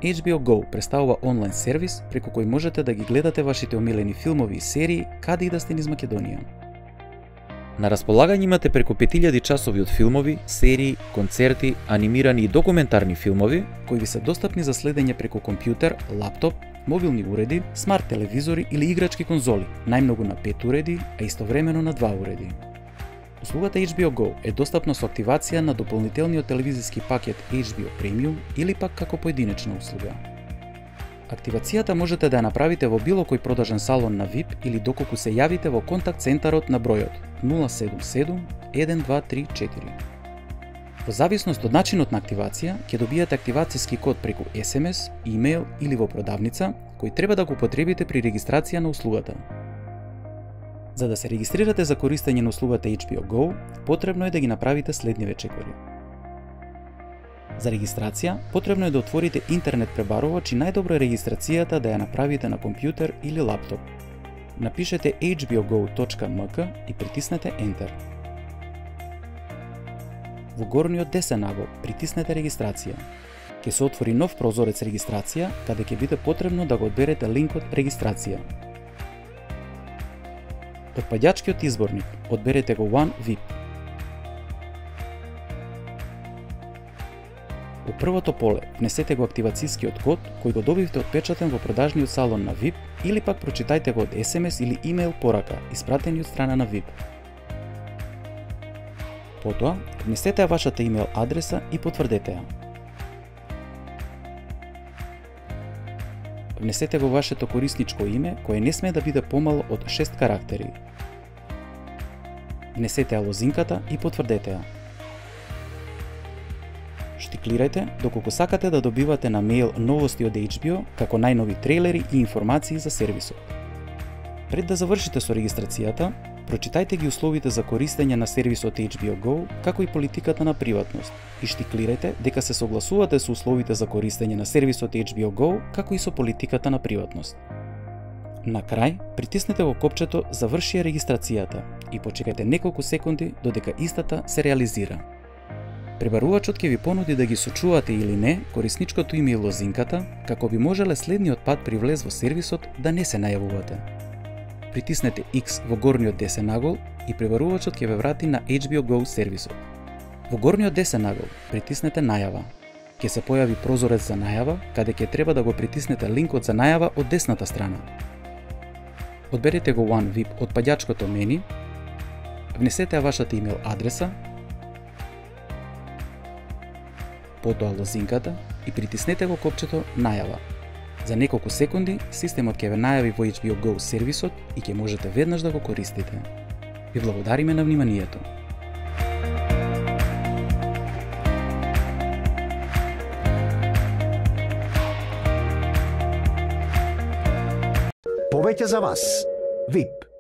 HBO Go представува онлайн сервис преку кој можете да ги гледате вашите омилени филмови и серии каде и да сте низ Македонија. На располагање имате преку 5000 часови од филмови, серии, концерти, анимирани и документарни филмови кои ви се достапни за следење преку компјутер, лаптоп, мобилни уреди, смарт телевизори или играчки конзоли, најмногу на 5 уреди, а истовремено на 2 уреди. Услугата HBO Go е достапна со активација на дополнителниот телевизиски пакет HBO Premium или пак како поединечна услуга. Активацијата можете да ја направите во било кој продажен салон на VIP или доколку се јавите во контакт центарот на бројот 077 1234. Во зависност од начинот на активација, ќе добиете активацијски код преку SMS, имејл или во продавница, кој треба да го употребите при регистрација на услугата. За да се регистрирате за користење на услугата HBO Go, потребно е да ги направите следниве чекори. За регистрација, потребно е да отворите интернет пребарувач и најдобро е регистрацијата да ја направите на компјутер или лаптоп. Напишете hbogo.mk и притиснете Enter. Во горниот десен агол притиснете регистрација. Ќе се отвори нов прозорец регистрација, каде ќе биде потребно да го одберете линкот регистрација. Од паѓачкиот изборник одберете го One VIP. Во првото поле внесете го активацијскиот код кој го добивте отпечатен во продажниот салон на VIP или пак прочитајте го од SMS или имејл порака испратени од страна на VIP. Потоа, внесете ја вашата имејл адреса и потврдете ја. Внесете го вашето корисничко име, кое не смее да биде помало од 6 карактери. Внесете ја лозинката и потврдете ја. Штиклирајте доколку сакате да добивате на мејл новости од HBO, како најнови трейлери и информации за сервисот. Пред да завршите со регистрацијата, прочитајте ги условите за користење на сервисот HBO Go, како и политиката на приватност, и штиклирајте дека се согласувате со условите за користење на сервисот HBO Go, како и со политиката на приватност. На крај, притиснете во копчето Заврши регистрацијата и почекајте неколку секунди додека истата се реализира. Пребарувачот ќе ви понуди да ги сочувате или не корисничкото име и лозинката, како би можеле следниот пат при влез во сервисот да не се најавувате. Притиснете X во горниот десен агол и пребарувачот ќе ве врати на HBO Go сервисот. Во горниот десен агол притиснете Најава. Ќе се појави прозорец за најава, каде ќе треба да го притиснете линкот за најава од десната страна. Одберете го One VIP од паѓачкото мени, внесете ја вашата имејл адреса, потоа лозинката и притиснете го копчето Најава. За неколку секунди, системот ќе ве најави во HBO Go сервисот и ќе можете веднаш да го користите. Ви благодариме на вниманието. Повеќе за вас. VIP.